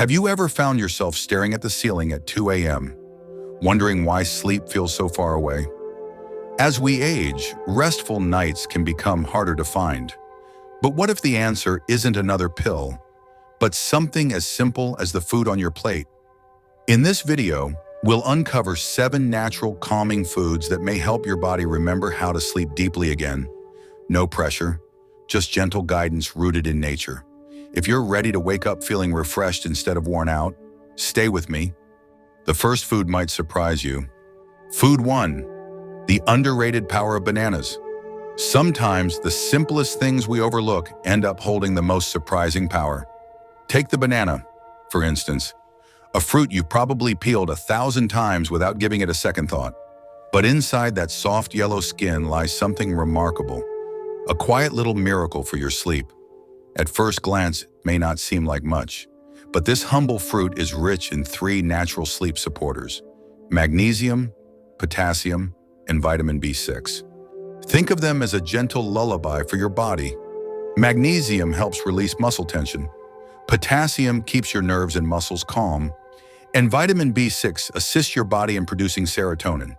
Have you ever found yourself staring at the ceiling at 2 a.m., wondering why sleep feels so far away? As we age, restful nights can become harder to find. But what if the answer isn't another pill, but something as simple as the food on your plate? In this video, we'll uncover 7 natural calming foods that may help your body remember how to sleep deeply again. No pressure, just gentle guidance rooted in nature. If you're ready to wake up feeling refreshed instead of worn out, stay with me. The first food might surprise you. Food 1, the underrated power of bananas. Sometimes the simplest things we overlook end up holding the most surprising power. Take the banana, for instance, a fruit you've probably peeled 1,000 times without giving it a second thought. But inside that soft yellow skin lies something remarkable, a quiet little miracle for your sleep. At first glance, it may not seem like much, but this humble fruit is rich in 3 natural sleep supporters: magnesium, potassium, and vitamin B6. Think of them as a gentle lullaby for your body. Magnesium helps release muscle tension. Potassium keeps your nerves and muscles calm. And vitamin B6 assists your body in producing serotonin,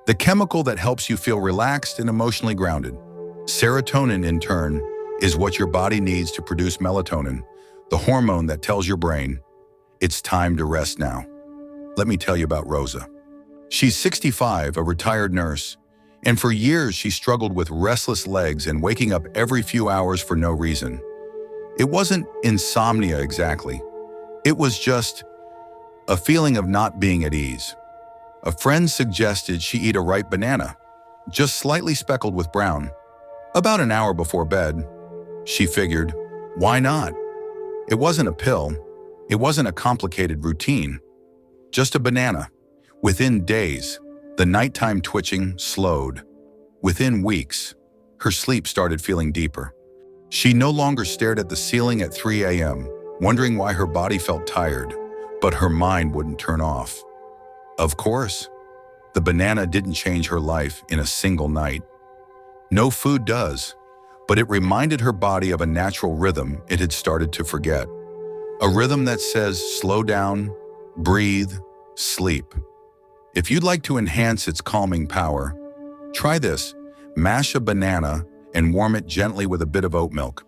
the chemical that helps you feel relaxed and emotionally grounded. Serotonin, in turn, is what your body needs to produce melatonin, the hormone that tells your brain, it's time to rest now. Let me tell you about Rosa. She's 65, a retired nurse, and for years she struggled with restless legs and waking up every few hours for no reason. It wasn't insomnia exactly. It was just a feeling of not being at ease. A friend suggested she eat a ripe banana, just slightly speckled with brown. About an hour before bed, she figured, why not? It wasn't a pill. It wasn't a complicated routine. Just a banana. Within days, the nighttime twitching slowed. Within weeks, her sleep started feeling deeper. She no longer stared at the ceiling at 3 a.m., wondering why her body felt tired, but her mind wouldn't turn off. Of course, the banana didn't change her life in a single night. No food does, but it reminded her body of a natural rhythm it had started to forget. A rhythm that says, slow down, breathe, sleep. If you'd like to enhance its calming power, try this. Mash a banana and warm it gently with a bit of oat milk.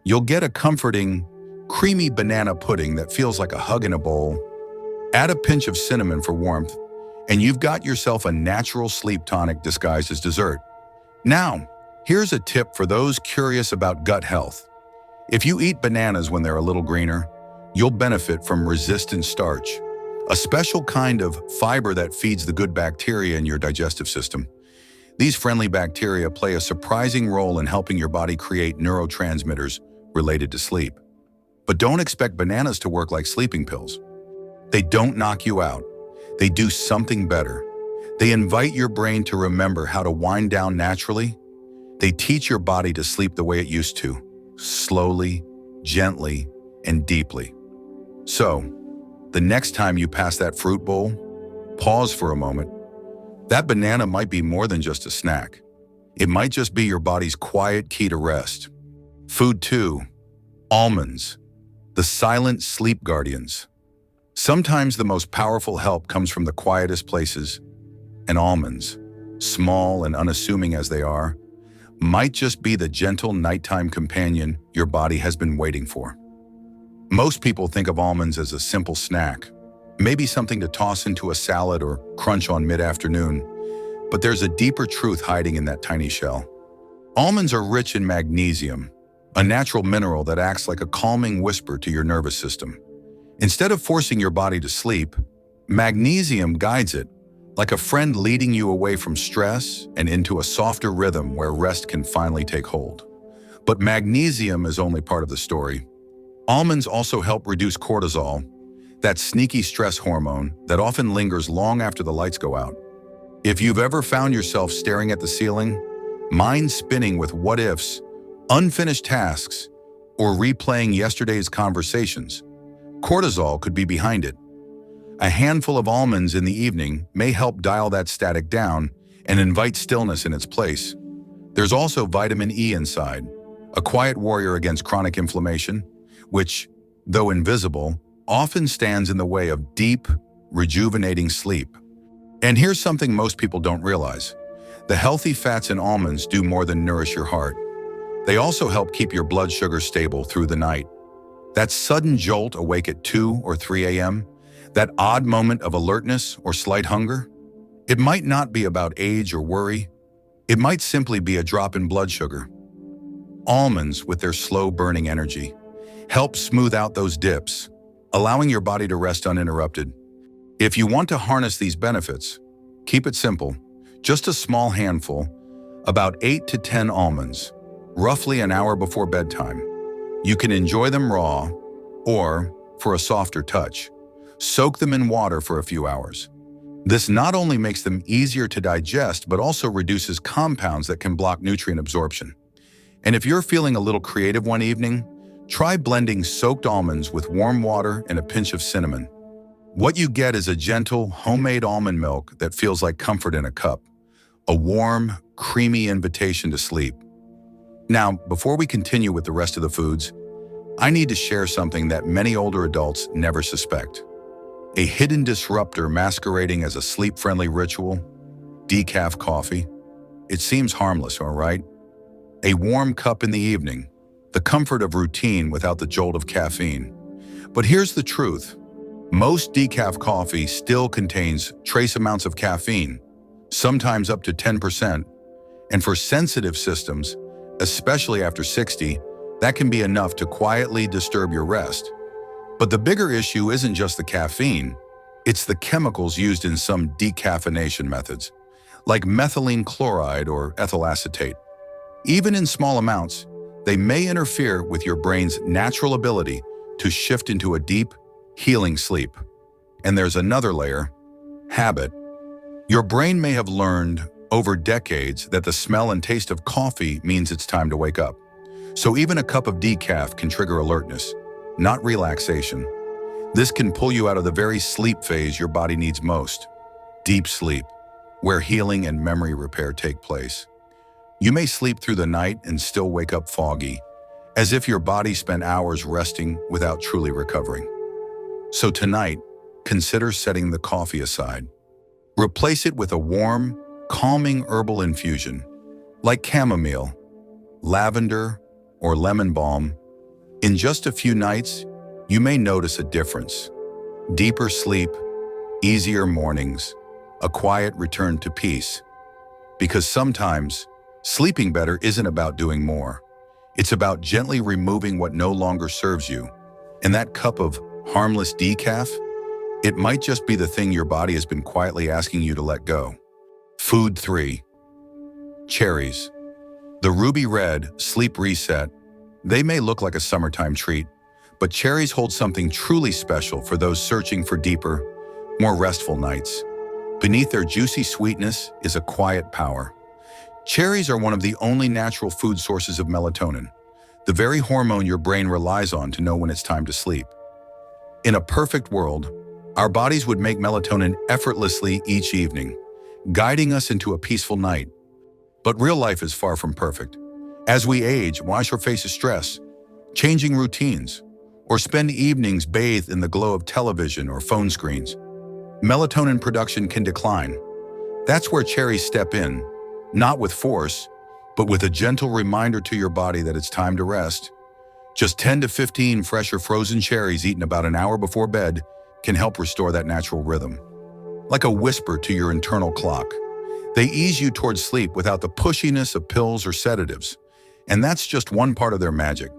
You'll get a comforting, creamy banana pudding that feels like a hug in a bowl. Add a pinch of cinnamon for warmth, and you've got yourself a natural sleep tonic disguised as dessert. Now, here's a tip for those curious about gut health. If you eat bananas when they're a little greener, you'll benefit from resistant starch, a special kind of fiber that feeds the good bacteria in your digestive system. These friendly bacteria play a surprising role in helping your body create neurotransmitters related to sleep. But don't expect bananas to work like sleeping pills. They don't knock you out. They do something better. They invite your brain to remember how to wind down naturally. They teach your body to sleep the way it used to, slowly, gently, and deeply. So, the next time you pass that fruit bowl, pause for a moment. That banana might be more than just a snack. It might just be your body's quiet key to rest. Food 2, almonds, the silent sleep guardians. Sometimes the most powerful help comes from the quietest places, and almonds, small and unassuming as they are, might just be the gentle nighttime companion your body has been waiting for. Most people think of almonds as a simple snack, maybe something to toss into a salad or crunch on mid-afternoon, but there's a deeper truth hiding in that tiny shell. Almonds are rich in magnesium, a natural mineral that acts like a calming whisper to your nervous system. Instead of forcing your body to sleep, magnesium guides it, like a friend leading you away from stress and into a softer rhythm where rest can finally take hold. But magnesium is only part of the story. Almonds also help reduce cortisol, that sneaky stress hormone that often lingers long after the lights go out. If you've ever found yourself staring at the ceiling, mind spinning with what-ifs, unfinished tasks, or replaying yesterday's conversations, cortisol could be behind it. A handful of almonds in the evening may help dial that static down and invite stillness in its place. There's also vitamin E inside, a quiet warrior against chronic inflammation, which, though invisible, often stands in the way of deep, rejuvenating sleep. And here's something most people don't realize. The healthy fats in almonds do more than nourish your heart. They also help keep your blood sugar stable through the night. That sudden jolt awake at 2 or 3 a.m., that odd moment of alertness or slight hunger, it might not be about age or worry. It might simply be a drop in blood sugar. Almonds, with their slow-burning energy, help smooth out those dips, allowing your body to rest uninterrupted. If you want to harness these benefits, keep it simple. Just a small handful, about 8 to 10 almonds, roughly an hour before bedtime. You can enjoy them raw, or, for a softer touch, soak them in water for a few hours. This not only makes them easier to digest, but also reduces compounds that can block nutrient absorption. And if you're feeling a little creative one evening, try blending soaked almonds with warm water and a pinch of cinnamon. What you get is a gentle, homemade almond milk that feels like comfort in a cup, a warm, creamy invitation to sleep. Now, before we continue with the rest of the foods, I need to share something that many older adults never suspect. A hidden disruptor masquerading as a sleep-friendly ritual, decaf coffee. It seems harmless, all right? A warm cup in the evening, the comfort of routine without the jolt of caffeine. But here's the truth. Most decaf coffee still contains trace amounts of caffeine, sometimes up to 10%, and for sensitive systems, especially after 60, that can be enough to quietly disturb your rest. But the bigger issue isn't just the caffeine, it's the chemicals used in some decaffeination methods, like methylene chloride or ethyl acetate. Even in small amounts, they may interfere with your brain's natural ability to shift into a deep, healing sleep. And there's another layer, habit. Your brain may have learned over decades that the smell and taste of coffee means it's time to wake up. So even a cup of decaf can trigger alertness, not relaxation. This can pull you out of the very sleep phase your body needs most, deep sleep, where healing and memory repair take place. You may sleep through the night and still wake up foggy, as if your body spent hours resting without truly recovering. So tonight, consider setting the coffee aside. Replace it with a warm, calming herbal infusion, like chamomile, lavender, or lemon balm. In just a few nights, you may notice a difference. Deeper sleep, easier mornings, a quiet return to peace. Because sometimes, sleeping better isn't about doing more. It's about gently removing what no longer serves you. And that cup of harmless decaf, it might just be the thing your body has been quietly asking you to let go. Food 3. Cherries. The ruby red sleep reset. They may look like a summertime treat, but cherries hold something truly special for those searching for deeper, more restful nights. Beneath their juicy sweetness is a quiet power. Cherries are one of the only natural food sources of melatonin, the very hormone your brain relies on to know when it's time to sleep. In a perfect world, our bodies would make melatonin effortlessly each evening, guiding us into a peaceful night. But real life is far from perfect. As we age, wash our faces stress, changing routines, or spend evenings bathed in the glow of television or phone screens, melatonin production can decline. That's where cherries step in, not with force, but with a gentle reminder to your body that it's time to rest. Just 10 to 15 fresh or frozen cherries eaten about an hour before bed can help restore that natural rhythm. Like a whisper to your internal clock. They ease you towards sleep without the pushiness of pills or sedatives. And that's just one part of their magic.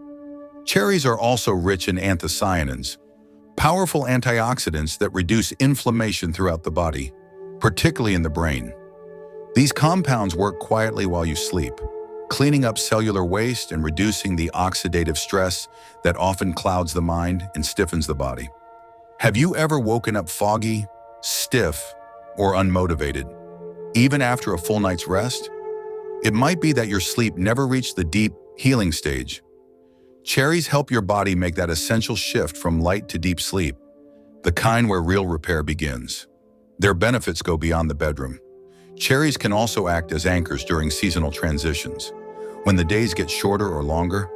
Cherries are also rich in anthocyanins, powerful antioxidants that reduce inflammation throughout the body, particularly in the brain. These compounds work quietly while you sleep, cleaning up cellular waste and reducing the oxidative stress that often clouds the mind and stiffens the body. Have you ever woken up foggy, stiff, or unmotivated, even after a full night's rest? It might be that your sleep never reached the deep, healing stage. Cherries help your body make that essential shift from light to deep sleep, the kind where real repair begins. Their benefits go beyond the bedroom. Cherries can also act as anchors during seasonal transitions. When the days get shorter or longer,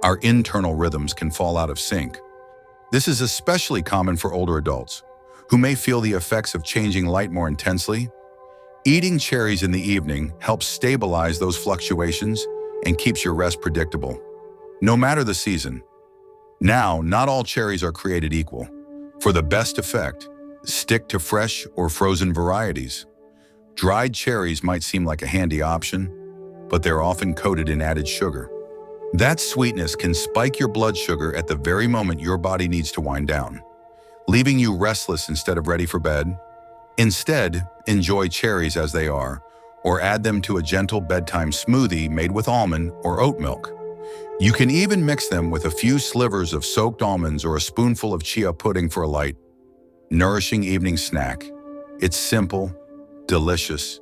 our internal rhythms can fall out of sync. This is especially common for older adults, who may feel the effects of changing light more intensely. Eating cherries in the evening helps stabilize those fluctuations and keeps your rest predictable, no matter the season. Now, not all cherries are created equal. For the best effect, stick to fresh or frozen varieties. Dried cherries might seem like a handy option, but they're often coated in added sugar. That sweetness can spike your blood sugar at the very moment your body needs to wind down, leaving you restless instead of ready for bed. Instead, enjoy cherries as they are, or add them to a gentle bedtime smoothie made with almond or oat milk. You can even mix them with a few slivers of soaked almonds or a spoonful of chia pudding for a light, nourishing evening snack. It's simple, delicious,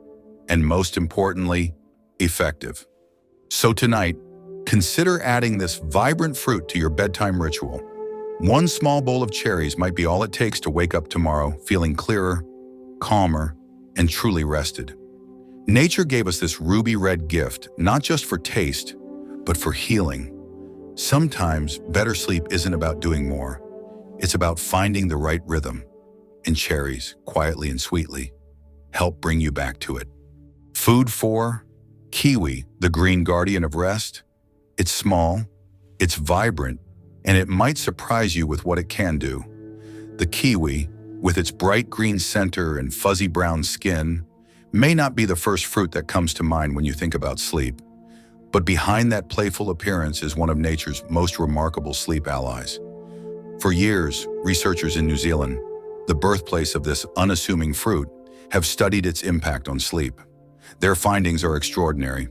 and most importantly, effective. So tonight, consider adding this vibrant fruit to your bedtime ritual. One small bowl of cherries might be all it takes to wake up tomorrow feeling clearer, calmer, and truly rested. Nature gave us this ruby red gift, not just for taste, but for healing. Sometimes better sleep isn't about doing more. It's about finding the right rhythm. And cherries, quietly and sweetly, help bring you back to it. Food 4, kiwi, the green guardian of rest. It's small, it's vibrant, and it might surprise you with what it can do. The kiwi, with its bright green center and fuzzy brown skin, may not be the first fruit that comes to mind when you think about sleep. But behind that playful appearance is one of nature's most remarkable sleep allies. For years, researchers in New Zealand, the birthplace of this unassuming fruit, have studied its impact on sleep. Their findings are extraordinary.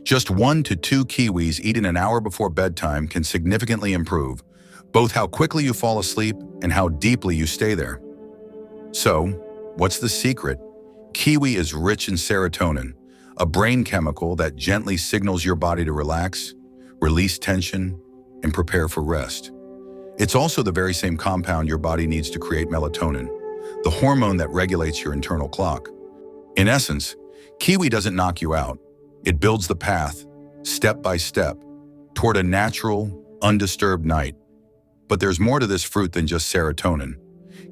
Just 1 to 2 kiwis eaten an hour before bedtime can significantly improve both how quickly you fall asleep and how deeply you stay there. So, what's the secret? Kiwi is rich in serotonin, a brain chemical that gently signals your body to relax, release tension, and prepare for rest. It's also the very same compound your body needs to create melatonin, the hormone that regulates your internal clock. In essence, kiwi doesn't knock you out. It builds the path, step by step, toward a natural, undisturbed night. But there's more to this fruit than just serotonin.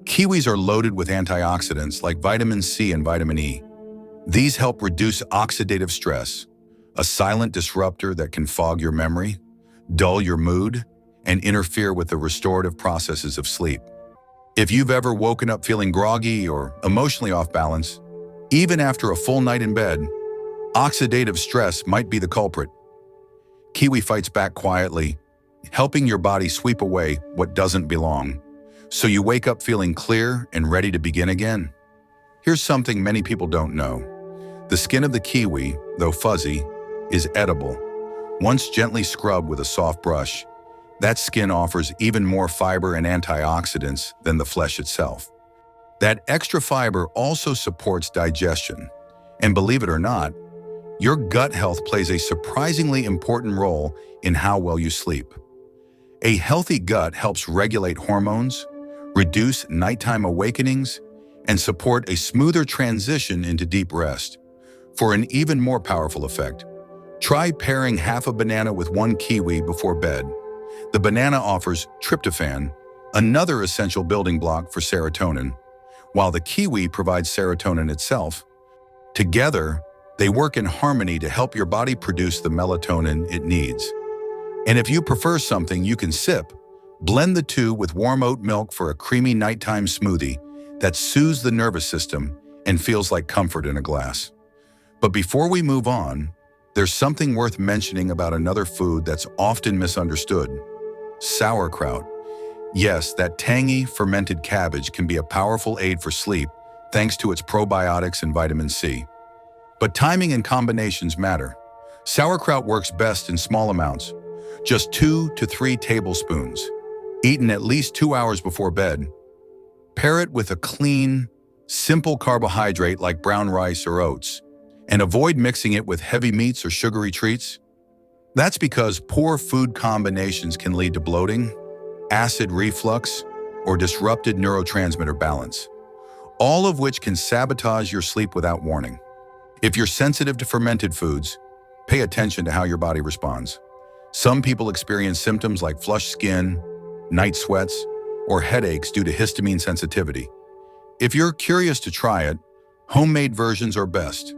Kiwis are loaded with antioxidants like vitamin C and vitamin E. These help reduce oxidative stress, a silent disruptor that can fog your memory, dull your mood, and interfere with the restorative processes of sleep. If you've ever woken up feeling groggy or emotionally off balance, even after a full night in bed, oxidative stress might be the culprit. Kiwi fights back quietly, helping your body sweep away what doesn't belong, so you wake up feeling clear and ready to begin again. Here's something many people don't know. The skin of the kiwi, though fuzzy, is edible. Once gently scrubbed with a soft brush, that skin offers even more fiber and antioxidants than the flesh itself. That extra fiber also supports digestion. And believe it or not, your gut health plays a surprisingly important role in how well you sleep. A healthy gut helps regulate hormones, reduce nighttime awakenings, and support a smoother transition into deep rest. For an even more powerful effect, try pairing half a banana with 1 kiwi before bed. The banana offers tryptophan, another essential building block for serotonin, while the kiwi provides serotonin itself. Together, they work in harmony to help your body produce the melatonin it needs. And if you prefer something you can sip, blend the two with warm oat milk for a creamy nighttime smoothie that soothes the nervous system and feels like comfort in a glass. But before we move on, there's something worth mentioning about another food that's often misunderstood: sauerkraut. Yes, that tangy, fermented cabbage can be a powerful aid for sleep thanks to its probiotics and vitamin C. But timing and combinations matter. Sauerkraut works best in small amounts, just 2 to 3 tablespoons, eaten at least 2 hours before bed. Pair it with a clean, simple carbohydrate like brown rice or oats, and avoid mixing it with heavy meats or sugary treats. That's because poor food combinations can lead to bloating, acid reflux, or disrupted neurotransmitter balance, all of which can sabotage your sleep without warning. If you're sensitive to fermented foods, pay attention to how your body responds. Some people experience symptoms like flushed skin, night sweats, or headaches due to histamine sensitivity. If you're curious to try it, homemade versions are best.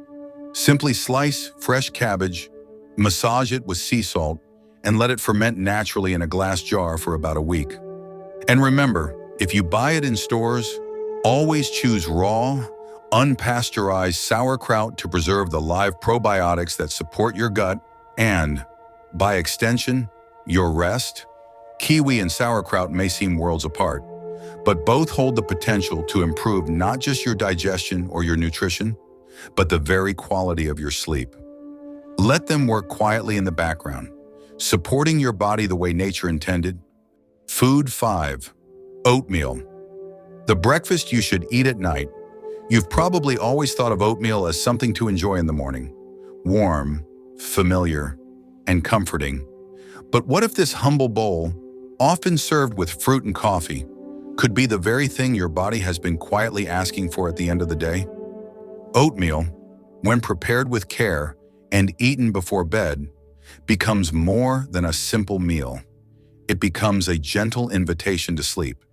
Simply slice fresh cabbage, massage it with sea salt, and let it ferment naturally in a glass jar for about a week. And remember, if you buy it in stores, always choose raw, unpasteurized sauerkraut to preserve the live probiotics that support your gut and, by extension, your rest. Kiwi and sauerkraut may seem worlds apart, but both hold the potential to improve not just your digestion or your nutrition, but the very quality of your sleep. Let them work quietly in the background, supporting your body the way nature intended. Food 5. Oatmeal. The breakfast you should eat at night. You've probably always thought of oatmeal as something to enjoy in the morning. Warm, familiar, and comforting. But what if this humble bowl, often served with fruit and coffee, could be the very thing your body has been quietly asking for at the end of the day? Oatmeal, when prepared with care and eaten before bed, becomes more than a simple meal. It becomes a gentle invitation to sleep.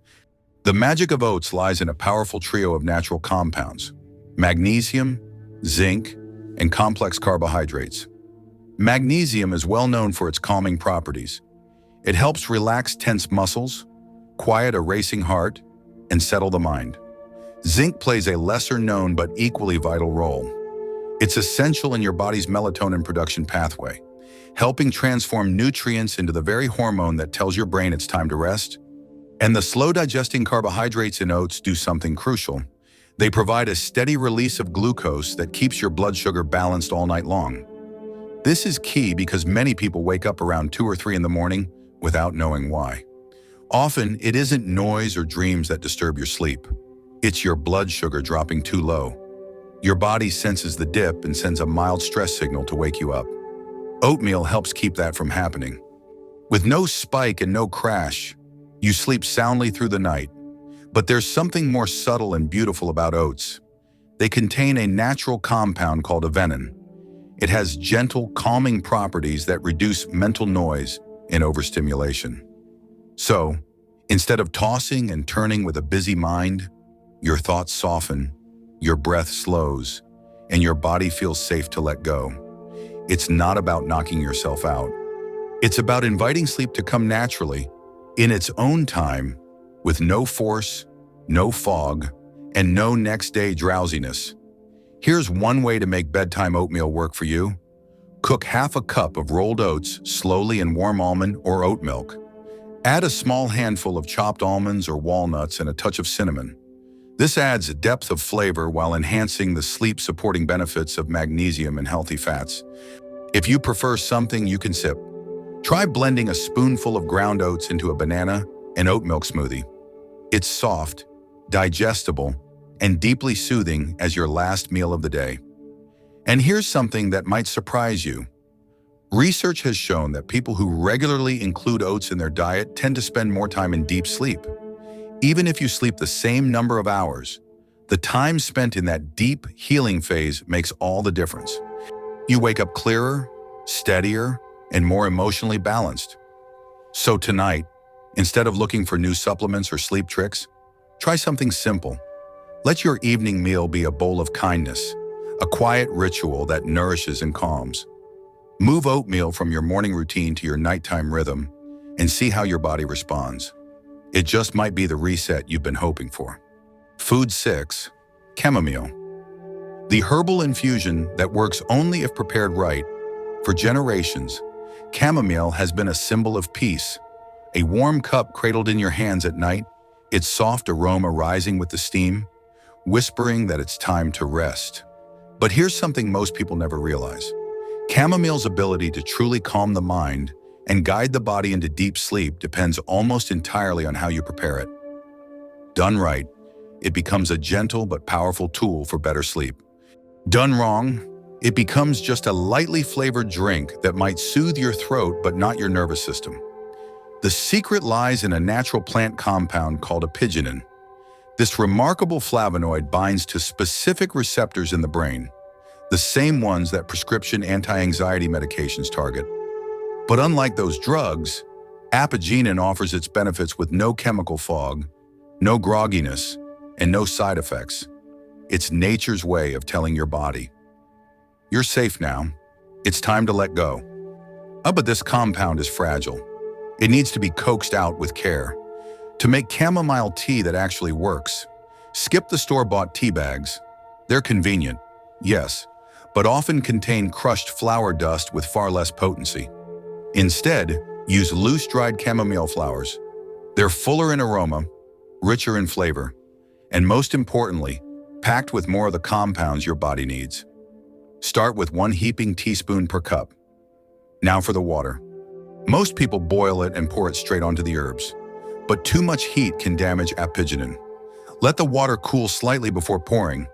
The magic of oats lies in a powerful trio of natural compounds: magnesium, zinc, and complex carbohydrates. Magnesium is well known for its calming properties. It helps relax tense muscles, quiet a racing heart, and settle the mind. Zinc plays a lesser-known but equally vital role. It's essential in your body's melatonin production pathway, helping transform nutrients into the very hormone that tells your brain it's time to rest. And the slow-digesting carbohydrates in oats do something crucial. They provide a steady release of glucose that keeps your blood sugar balanced all night long. This is key because many people wake up around 2 or 3 in the morning without knowing why. Often, it isn't noise or dreams that disturb your sleep. It's your blood sugar dropping too low. Your body senses the dip and sends a mild stress signal to wake you up. Oatmeal helps keep that from happening. With no spike and no crash, you sleep soundly through the night. But there's something more subtle and beautiful about oats. They contain a natural compound called avenin. It has gentle, calming properties that reduce mental noise and overstimulation. So, instead of tossing and turning with a busy mind, your thoughts soften, your breath slows, and your body feels safe to let go. It's not about knocking yourself out. It's about inviting sleep to come naturally, in its own time, with no force, no fog, and no next-day drowsiness. Here's one way to make bedtime oatmeal work for you. Cook half a cup of rolled oats slowly in warm almond or oat milk. Add a small handful of chopped almonds or walnuts and a touch of cinnamon. This adds a depth of flavor while enhancing the sleep-supporting benefits of magnesium and healthy fats. If you prefer something you can sip, try blending a spoonful of ground oats into a banana and oat milk smoothie. It's soft, digestible, and deeply soothing as your last meal of the day. And here's something that might surprise you. Research has shown that people who regularly include oats in their diet tend to spend more time in deep sleep. Even if you sleep the same number of hours, the time spent in that deep healing phase makes all the difference. You wake up clearer, steadier, and more emotionally balanced. So tonight, instead of looking for new supplements or sleep tricks, try something simple. Let your evening meal be a bowl of kindness, a quiet ritual that nourishes and calms. Move oatmeal from your morning routine to your nighttime rhythm and see how your body responds. It just might be the reset you've been hoping for. Food 6. Chamomile. The herbal infusion that works only if prepared right. For generations, chamomile has been a symbol of peace. A warm cup cradled in your hands at night, its soft aroma rising with the steam, whispering that it's time to rest. But here's something most people never realize. Chamomile's ability to truly calm the mind and guide the body into deep sleep depends almost entirely on how you prepare it. Done right, it becomes a gentle but powerful tool for better sleep. Done wrong, it becomes just a lightly flavored drink that might soothe your throat but not your nervous system. The secret lies in a natural plant compound called apigenin. This remarkable flavonoid binds to specific receptors in the brain, the same ones that prescription anti-anxiety medications target. But unlike those drugs, Apigenin offers its benefits with no chemical fog, no grogginess, and no side effects. It's nature's way of telling your body, "You're safe now. It's time to let go." But this compound is fragile. It needs to be coaxed out with care. To make chamomile tea that actually works, skip the store-bought tea bags. They're convenient, yes, but often contain crushed flower dust with far less potency. Instead, use loose-dried chamomile flowers. They're fuller in aroma, richer in flavor, and most importantly, packed with more of the compounds your body needs. Start with 1 heaping teaspoon per cup. Now for the water. Most people boil it and pour it straight onto the herbs, but too much heat can damage apigenin. Let the water cool slightly before pouring,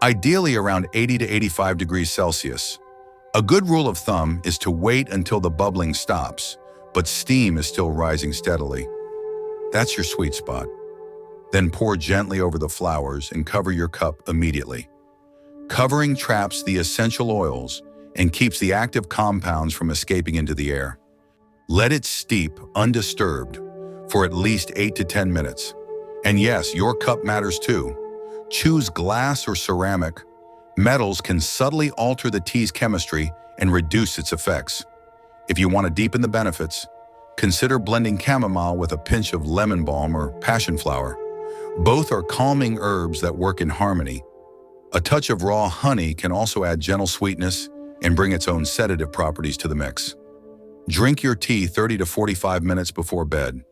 ideally around 80 to 85 degrees Celsius. A good rule of thumb is to wait until the bubbling stops, but steam is still rising steadily. That's your sweet spot. Then pour gently over the flowers and cover your cup immediately. Covering traps the essential oils and keeps the active compounds from escaping into the air. Let it steep undisturbed for at least 8 to 10 minutes. And yes, your cup matters too. Choose glass or ceramic. Metals can subtly alter the tea's chemistry and reduce its effects. If you want to deepen the benefits, consider blending chamomile with a pinch of lemon balm or passion flower. Both are calming herbs that work in harmony. A touch of raw honey can also add gentle sweetness and bring its own sedative properties to the mix. Drink your tea 30 to 45 minutes before bed.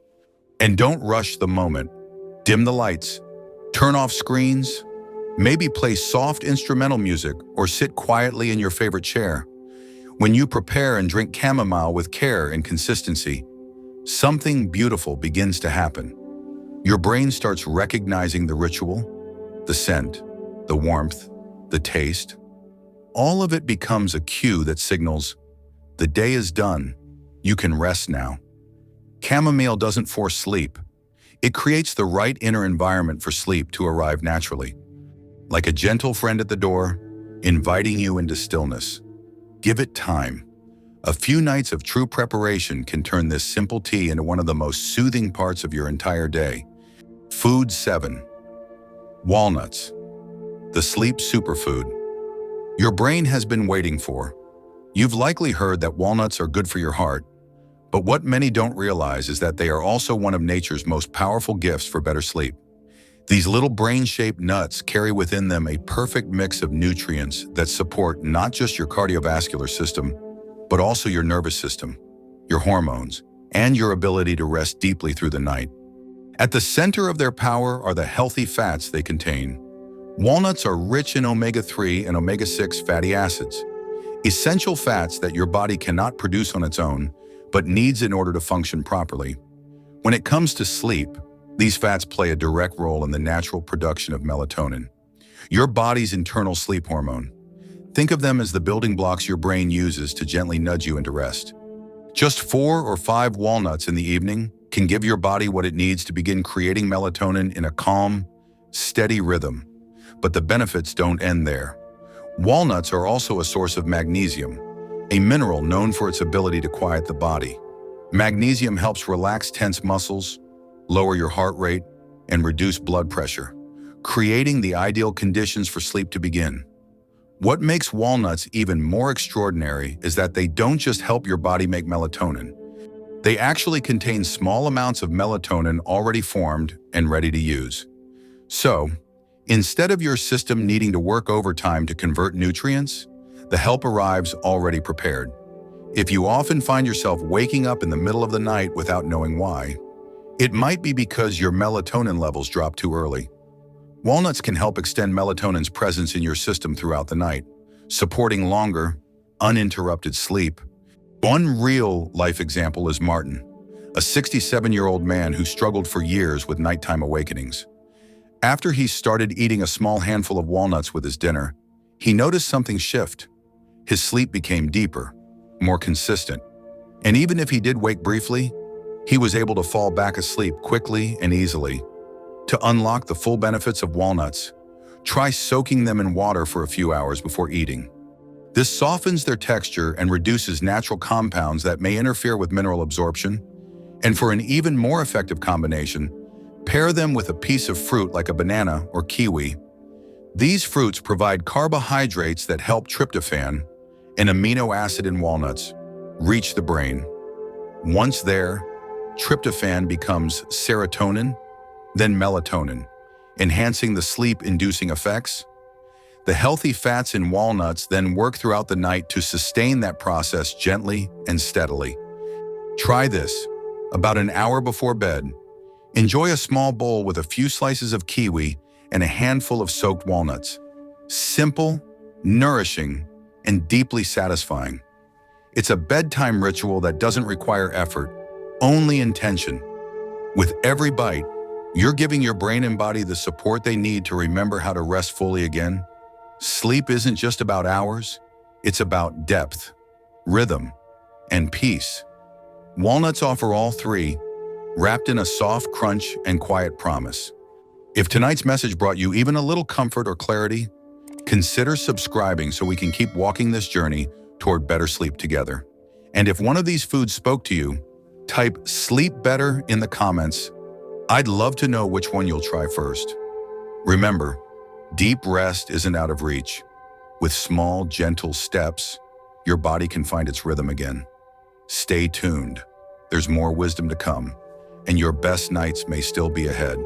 And don't rush the moment. Dim the lights, turn off screens, maybe play soft instrumental music or sit quietly in your favorite chair. When you prepare and drink chamomile with care and consistency, something beautiful begins to happen. Your brain starts recognizing the ritual, the scent, the warmth, the taste. All of it becomes a cue that signals, the day is done, you can rest now. Chamomile doesn't force sleep. It creates the right inner environment for sleep to arrive naturally. Like a gentle friend at the door, inviting you into stillness. Give it time. A few nights of true preparation can turn this simple tea into one of the most soothing parts of your entire day. Food 7. Walnuts. The sleep superfood. Your brain has been waiting for. You've likely heard that walnuts are good for your heart, but what many don't realize is that they are also one of nature's most powerful gifts for better sleep. These little brain-shaped nuts carry within them a perfect mix of nutrients that support not just your cardiovascular system, but also your nervous system, your hormones, and your ability to rest deeply through the night. At the center of their power are the healthy fats they contain. Walnuts are rich in omega-3 and omega-6 fatty acids, essential fats that your body cannot produce on its own, but needs in order to function properly. When it comes to sleep, these fats play a direct role in the natural production of melatonin, your body's internal sleep hormone. Think of them as the building blocks your brain uses to gently nudge you into rest. Just 4 or 5 walnuts in the evening can give your body what it needs to begin creating melatonin in a calm, steady rhythm. But the benefits don't end there. Walnuts are also a source of magnesium, a mineral known for its ability to quiet the body. Magnesium helps relax tense muscles, lower your heart rate, and reduce blood pressure, creating the ideal conditions for sleep to begin. What makes walnuts even more extraordinary is that they don't just help your body make melatonin. They actually contain small amounts of melatonin already formed and ready to use. So, instead of your system needing to work overtime to convert nutrients, the help arrives already prepared. If you often find yourself waking up in the middle of the night without knowing why, it might be because your melatonin levels dropped too early. Walnuts can help extend melatonin's presence in your system throughout the night, supporting longer, uninterrupted sleep. One real-life example is Martin, a 67-year-old man who struggled for years with nighttime awakenings. After he started eating a small handful of walnuts with his dinner, he noticed something shift. His sleep became deeper, more consistent, and even if he did wake briefly, he was able to fall back asleep quickly and easily. To unlock the full benefits of walnuts, try soaking them in water for a few hours before eating. This softens their texture and reduces natural compounds that may interfere with mineral absorption. And for an even more effective combination, pair them with a piece of fruit like a banana or kiwi. These fruits provide carbohydrates that help tryptophan, an amino acid in walnuts, reach the brain. Once there, tryptophan becomes serotonin, then melatonin, enhancing the sleep-inducing effects. The healthy fats in walnuts then work throughout the night to sustain that process gently and steadily. Try this. About an hour before bed, enjoy a small bowl with a few slices of kiwi and a handful of soaked walnuts. Simple, nourishing, and deeply satisfying. It's a bedtime ritual that doesn't require effort, only intention. With every bite, you're giving your brain and body the support they need to remember how to rest fully again. Sleep isn't just about hours, it's about depth, rhythm, and peace. Walnuts offer all three, wrapped in a soft crunch and quiet promise. If tonight's message brought you even a little comfort or clarity, consider subscribing so we can keep walking this journey toward better sleep together. And if one of these foods spoke to you, type "sleep better" in the comments. I'd love to know which one you'll try first. Remember, deep rest isn't out of reach. With small, gentle steps, your body can find its rhythm again. Stay tuned. There's more wisdom to come, and your best nights may still be ahead.